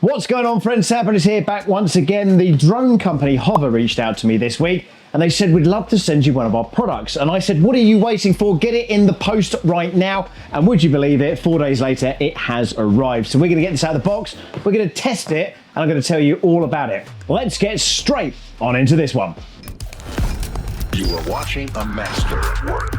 What's going on, friends? Prentice here, back once again. The drone company Hover reached out to me this week and they said, we'd love to send you one of our products. And I said, what are you waiting for? Get it in the post right now. And would you believe it? 4 days later, it has arrived. So we're gonna get this out of the box. We're gonna test it and I'm gonna tell you all about it. Let's get straight on into this one. You are watching a master at work.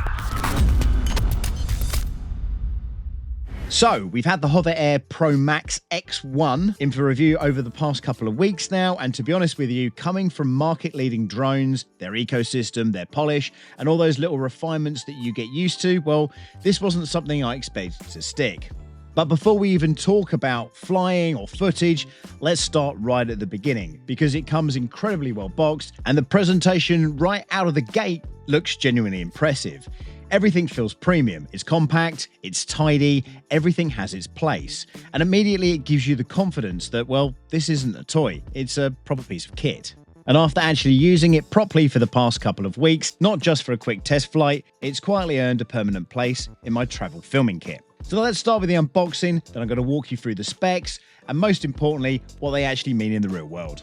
So we've had the HoverAir Pro Max X1 in for review over the past couple of weeks now, and to be honest with you, coming from market-leading drones, their ecosystem, their polish, and all those little refinements that you get used to, well, this wasn't something I expected to stick. But before we even talk about flying or footage, let's start right at the beginning, because it comes incredibly well boxed, and the presentation right out of the gate looks genuinely impressive. Everything feels premium. It's compact, it's tidy, everything has its place. And immediately it gives you the confidence that, well, this isn't a toy, it's a proper piece of kit. And after actually using it properly for the past couple of weeks, not just for a quick test flight, it's quietly earned a permanent place in my travel filming kit. So let's start with the unboxing, then I'm going to walk you through the specs, and most importantly, what they actually mean in the real world.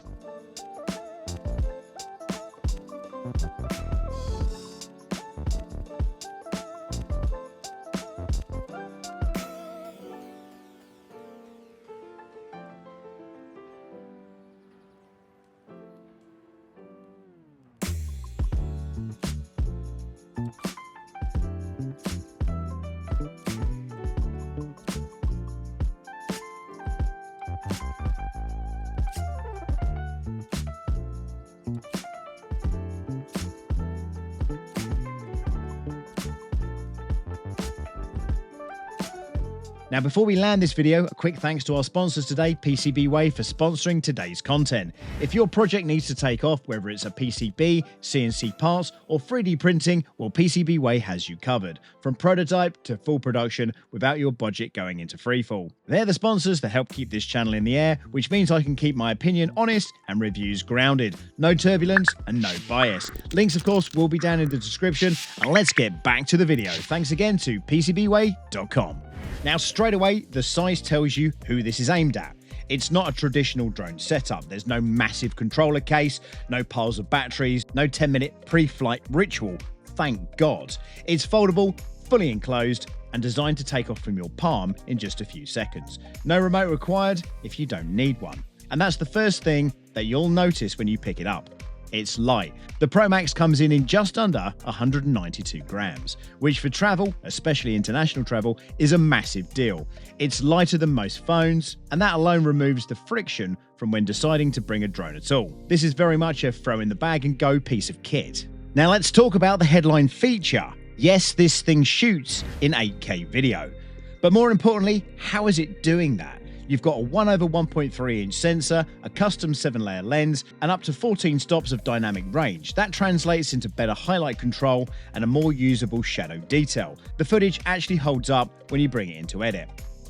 Now, before we land this video, a quick thanks to our sponsors today, PCBWay, for sponsoring today's content. If your project needs to take off, whether it's a PCB, CNC parts, or 3D printing, well, PCBWay has you covered. From prototype to full production, without your budget going into freefall. They're the sponsors that help keep this channel in the air, which means I can keep my opinion honest and reviews grounded. No turbulence and no bias. Links, of course, will be down in the description. And let's get back to the video. Thanks again to PCBWay.com. Now, straight away, the size tells you who this is aimed at. It's not a traditional drone setup. There's no massive controller case, no piles of batteries, no 10-minute pre-flight ritual. Thank God. It's foldable, fully enclosed, and designed to take off from your palm in just a few seconds. No remote required if you don't need one. And that's the first thing that you'll notice when you pick it up. It's light. The Pro Max comes in just under 192 grams, which for travel, especially international travel, is a massive deal. It's lighter than most phones, and that alone removes the friction from when deciding to bring a drone at all. This is very much a throw in the bag and go piece of kit. Now let's talk about the headline feature. Yes, this thing shoots in 8K video. But more importantly, how is it doing that? You've got a 1/1.3 inch sensor, a custom 7-layer lens, and up to 14 stops of dynamic range. That translates into better highlight control and a more usable shadow detail. The footage actually holds up when you bring it into edit.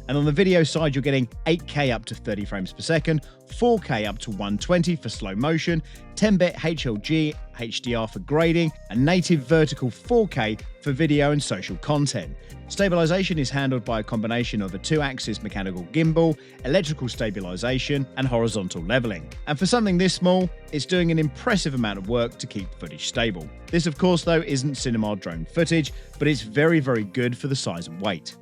And on the video side, you're getting 8K up to 30 frames per second, 4K up to 120 for slow motion, 10-bit HLG, HDR for grading, and native vertical 4K for video and social content. Stabilization is handled by a combination of a 2-axis mechanical gimbal, electrical stabilization, and horizontal leveling. And for something this small, it's doing an impressive amount of work to keep footage stable. This, of course, though, isn't cinema drone footage, but it's very, very good for the size and weight.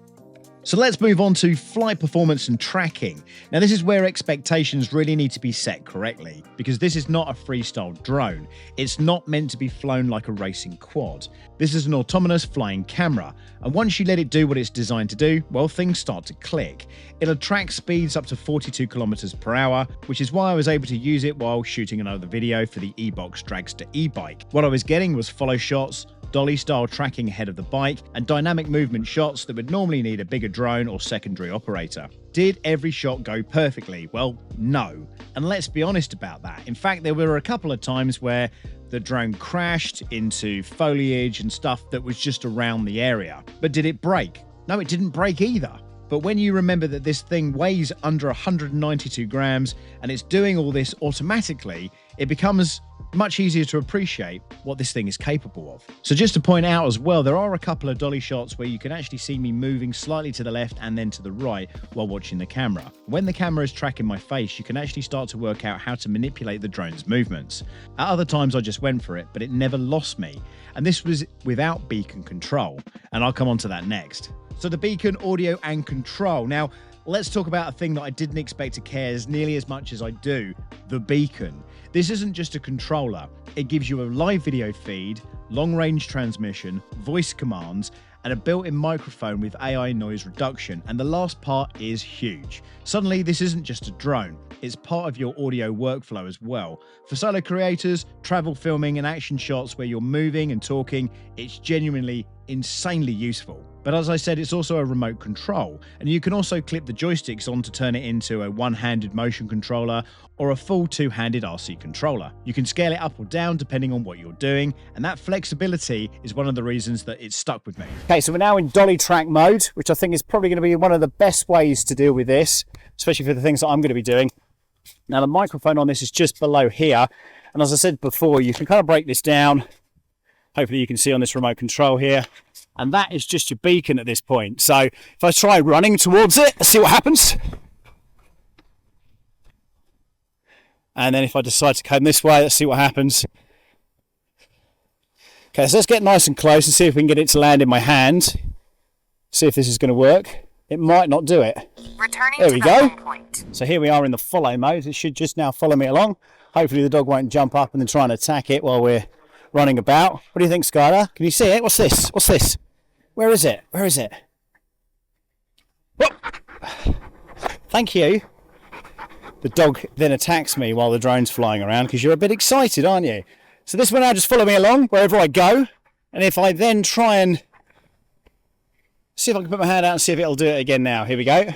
So let's move on to flight performance and tracking. Now, this is where expectations really need to be set correctly, because this is not a freestyle drone. It's not meant to be flown like a racing quad. This is an autonomous flying camera, and once you let it do what it's designed to do, well, things start to click. It'll track speeds up to 42 kilometers per hour, which is why I was able to use it while shooting another video for the e-box Dragster e-bike. What I was getting was follow shots, dolly-style tracking ahead of the bike, and dynamic movement shots that would normally need a bigger drone or secondary operator. Did every shot go perfectly? Well, no. And let's be honest about that. In fact, there were a couple of times where the drone crashed into foliage and stuff that was just around the area. But did it break? No, it didn't break either. But when you remember that this thing weighs under 192 grams and it's doing all this automatically, it becomes much easier to appreciate what this thing is capable of. So just to point out as well, there are a couple of dolly shots where you can actually see me moving slightly to the left and then to the right while watching the camera. When the camera is tracking my face, you can actually start to work out how to manipulate the drone's movements. At other times I just went for it, but it never lost me. And this was without beacon control, and I'll come on to that next. So the beacon, audio and control. Now, let's talk about a thing that I didn't expect to care as nearly as much as I do, the beacon. This isn't just a controller. It gives you a live video feed, long-range transmission, voice commands, and a built-in microphone with AI noise reduction. And the last part is huge. Suddenly, this isn't just a drone. It's part of your audio workflow as well. For solo creators, travel filming, and action shots where you're moving and talking, it's genuinely insanely useful. But as I said, it's also a remote control, and you can also clip the joysticks on to turn it into a one-handed motion controller or a full two-handed RC controller. You can scale it up or down depending on what you're doing, and that flexibility is one of the reasons that it's stuck with me. Okay, so we're now in dolly track mode, which I think is probably going to be one of the best ways to deal with this, especially for the things that I'm going to be doing. Now the microphone on this is just below here, and as I said before, you can kind of break this down. Hopefully you can see on this remote control here, and that is just your beacon at this point. So if I try running towards it, let's see what happens. And then if I decide to come this way, let's see what happens. Okay, so let's get nice and close and see if we can get it to land in my hand. See if this is going to work. It might not do it. There we go. So here we are in the follow mode. It should just now follow me along. Hopefully the dog won't jump up and then try and attack it while we're running about. What do you think, Skylar? Can you see it? What's this? What's this? Where is it? Where is it? Whoop. Thank you. The dog then attacks me while the drone's flying around because you're a bit excited, aren't you? So this will now just follow me along wherever I go. And if I then try and see if I can put my hand out and see if it'll do it again now. Here we go.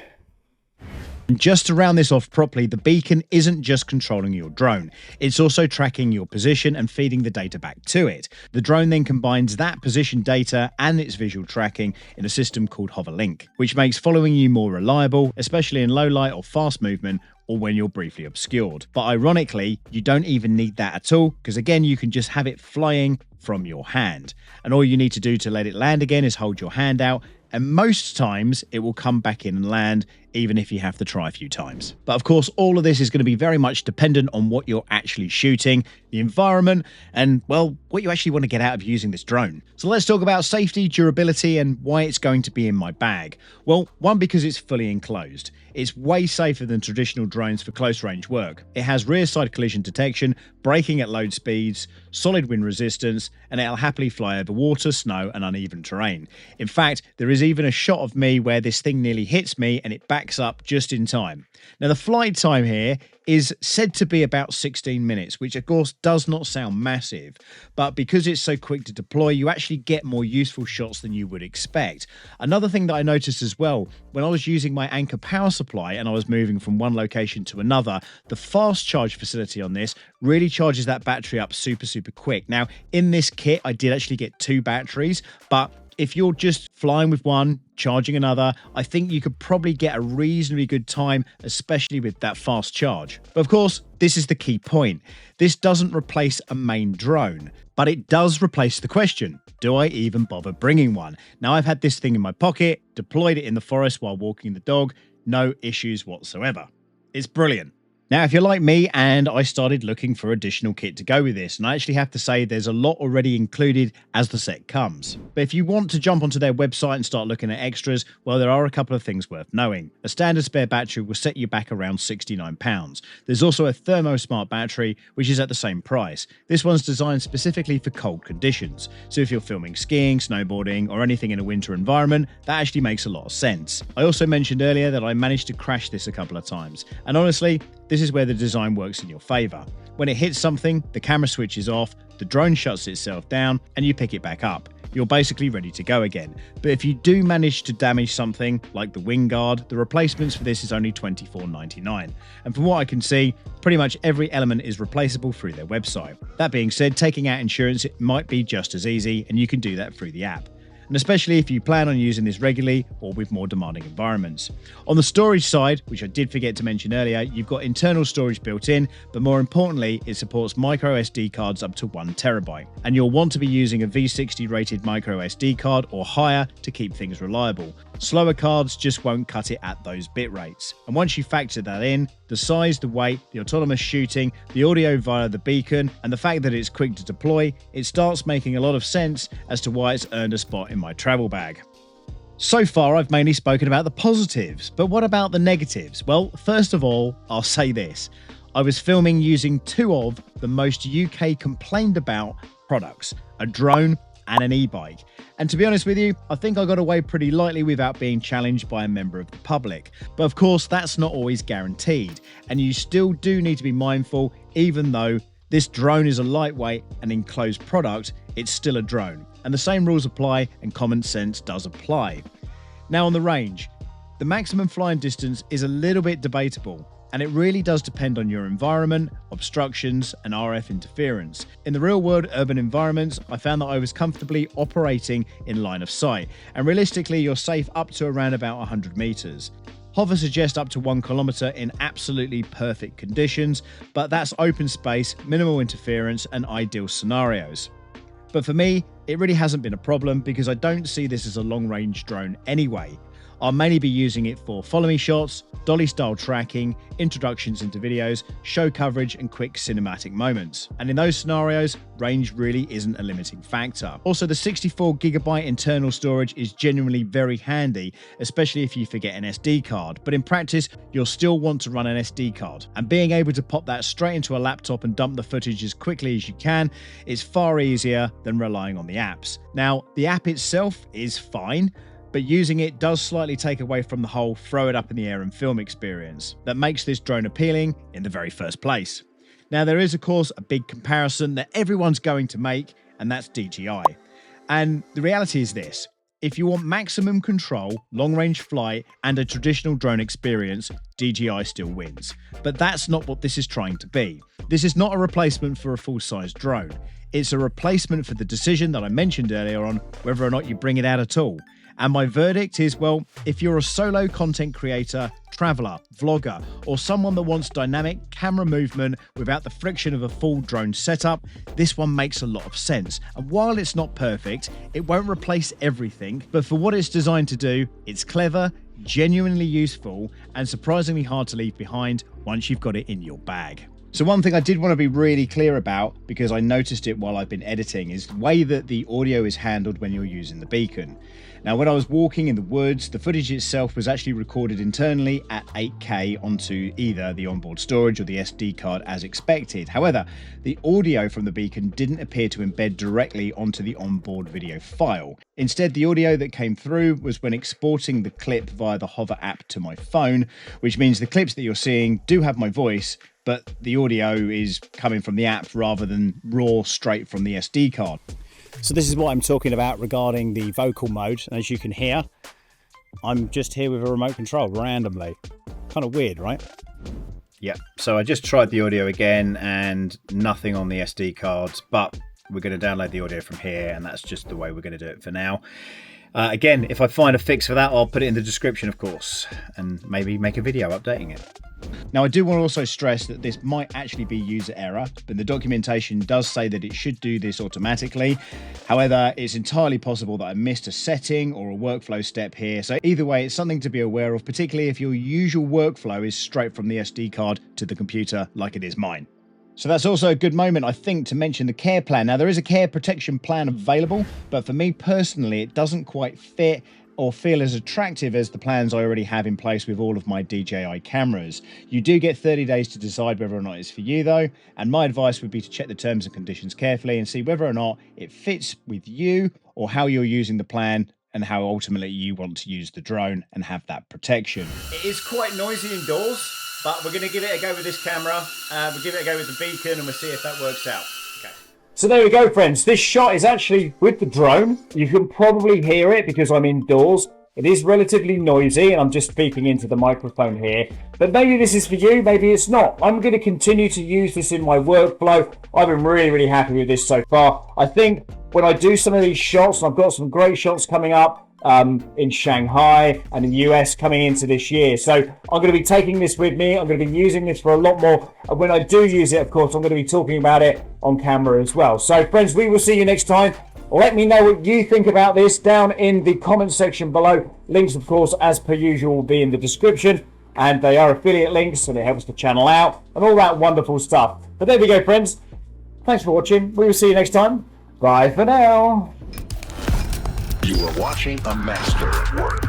And just to round this off properly, the beacon isn't just controlling your drone. It's also tracking your position and feeding the data back to it. The drone then combines that position data and its visual tracking in a system called HoverLink, which makes following you more reliable, especially in low light or fast movement, or when you're briefly obscured. But ironically, you don't even need that at all, because again, you can just have it flying from your hand. And all you need to do to let it land again is hold your hand out, and most times it will come back in and land, even if you have to try a few times. But of course, all of this is going to be very much dependent on what you're actually shooting, the environment, and, well, what you actually want to get out of using this drone. So let's talk about safety, durability, and why it's going to be in my bag. Well, one, because it's fully enclosed. It's way safer than traditional drones for close range work. It has rear side collision detection, braking at low speeds, solid wind resistance, and it'll happily fly over water, snow, and uneven terrain. In fact, there is even a shot of me where this thing nearly hits me and it backs up just in time. Now, the flight time here is said to be about 16 minutes, which of course does not sound massive, but because it's so quick to deploy, you actually get more useful shots than you would expect. Another thing that I noticed as well, when I was using my Anchor power supply and I was moving from one location to another, the fast charge facility on this really charges that battery up super quick. Now, in this kit, I did actually get 2 batteries, but if you're just flying with one, charging another, I think you could probably get a reasonably good time, especially with that fast charge. But of course, this is the key point. This doesn't replace a main drone, but it does replace the question, do I even bother bringing one? Now, I've had this thing in my pocket, deployed it in the forest while walking the dog, no issues whatsoever. It's brilliant. Now, if you're like me and I started looking for additional kit to go with this, and I actually have to say there's a lot already included as the set comes. But if you want to jump onto their website and start looking at extras, well, there are a couple of things worth knowing. A standard spare battery will set you back around £69. There's also a ThermoSmart battery, which is at the same price. This one's designed specifically for cold conditions. So if you're filming skiing, snowboarding, or anything in a winter environment, that actually makes a lot of sense. I also mentioned earlier that I managed to crash this a couple of times. And honestly, this is where the design works in your favor. When it hits something, the camera switches off, the drone shuts itself down, and you pick it back up. You're basically ready to go again. But if you do manage to damage something, like the wing guard, the replacements for this is only $24.99. And from what I can see, pretty much every element is replaceable through their website. That being said, taking out insurance might be just as easy, and you can do that through the app. and especially if you plan on using this regularly or with more demanding environments. On the storage side, which I did forget to mention earlier, you've got internal storage built in, but more importantly, it supports micro SD cards up to 1 terabyte. And you'll want to be using a V60 rated micro SD card or higher to keep things reliable. Slower cards just won't cut it at those bit rates. And once you factor that in, the size, the weight, the autonomous shooting, the audio via the beacon, and the fact that it's quick to deploy, it starts making a lot of sense as to why it's earned a spot in my travel bag. So far, I've mainly spoken about the positives, but what about the negatives? Well, first of all, I'll say this. I was filming using two of the most UK complained about products, a drone and an e-bike. And to be honest with you, I think I got away pretty lightly without being challenged by a member of the public. But of course, that's not always guaranteed, and you still do need to be mindful. Even though this drone is a lightweight and enclosed product, it's still a drone, and the same rules apply and common sense does apply. Now on the range, the maximum flying distance is a little bit debatable, and it really does depend on your environment, obstructions, and RF interference. In the real world urban environments, I found that I was comfortably operating in line of sight, and realistically you're safe up to around about 100 meters. Hover suggests up to 1 kilometer in absolutely perfect conditions, but that's open space, minimal interference, and ideal scenarios. But for me, it really hasn't been a problem because I don't see this as a long-range drone anyway. I'll mainly be using it for follow me shots, dolly style tracking, introductions into videos, show coverage and quick cinematic moments. And in those scenarios, range really isn't a limiting factor. Also, the 64GB internal storage is genuinely very handy, especially if you forget an SD card. But in practice, you'll still want to run an SD card. And being able to pop that straight into a laptop and dump the footage as quickly as you can is far easier than relying on the apps. Now, the app itself is fine, but using it does slightly take away from the whole throw it up in the air and film experience that makes this drone appealing in the very first place. Now there is of course a big comparison that everyone's going to make, and that's DJI. And the reality is this: if you want maximum control, long-range flight, and a traditional drone experience, DJI still wins. But that's not what this is trying to be. This is not a replacement for a full-size drone. It's a replacement for the decision that I mentioned earlier on whether or not you bring it out at all. And my verdict is, well, if you're a solo content creator, traveler, vlogger, or someone that wants dynamic camera movement without the friction of a full drone setup, this one makes a lot of sense. And while it's not perfect, it won't replace everything, but for what it's designed to do, it's clever, genuinely useful, and surprisingly hard to leave behind once you've got it in your bag. So one thing I did want to be really clear about, because I noticed it while I've been editing, is the way that the audio is handled when you're using the beacon. Now, when I was walking in the woods, the footage itself was actually recorded internally at 8K onto either the onboard storage or the SD card as expected. However, the audio from the beacon didn't appear to embed directly onto the onboard video file. Instead, the audio that came through was when exporting the clip via the Hover app to my phone, which means the clips that you're seeing do have my voice, but the audio is coming from the app rather than raw straight from the SD card. So this is what I'm talking about regarding the vocal mode. And as you can hear, I'm just here with a remote control randomly. Kind of weird, right? Yeah, so I just tried the audio again and nothing on the SD cards, but we're going to download the audio from here, and that's just the way we're going to do it for now. Again, if I find a fix for that, I'll put it in the description, of course, and maybe make a video updating it. Now, I do want to also stress that this might actually be user error, but the documentation does say that it should do this automatically. However, it's entirely possible that I missed a setting or a workflow step here. So either way, it's something to be aware of, particularly if your usual workflow is straight from the SD card to the computer like it is mine. So that's also a good moment, I think, to mention the care plan. Now, there is a care protection plan available, but for me personally, it doesn't quite fit or feel as attractive as the plans I already have in place with all of my DJI cameras. You do get 30 days to decide whether or not it's for you though, and my advice would be to check the terms and conditions carefully and see whether or not it fits with you or how you're using the plan and how ultimately you want to use the drone and have that protection. It is quite noisy indoors, but we're going to give it a go with this camera. We'll give it a go with the beacon and we'll see if that works out. Okay. So there we go, friends. This shot is actually with the drone. You can probably hear it because I'm indoors. It is relatively noisy, and I'm just speaking into the microphone here. But maybe this is for you, maybe it's not. I'm going to continue to use this in my workflow. I've been really, really happy with this so far. I think when I do some of these shots, and I've got some great shots coming up, in Shanghai and in the US coming into this year. So I'm going to be taking this with me. I'm going to be using this for a lot more. And when I do use it, of course, I'm going to be talking about it on camera as well. So friends, we will see you next time. Let me know what you think about this down in the comment section below. Links, of course, as per usual, will be in the description. And they are affiliate links, so they help the channel out and all that wonderful stuff. But there we go, friends. Thanks for watching. We will see you next time. Bye for now. You are watching a master at work.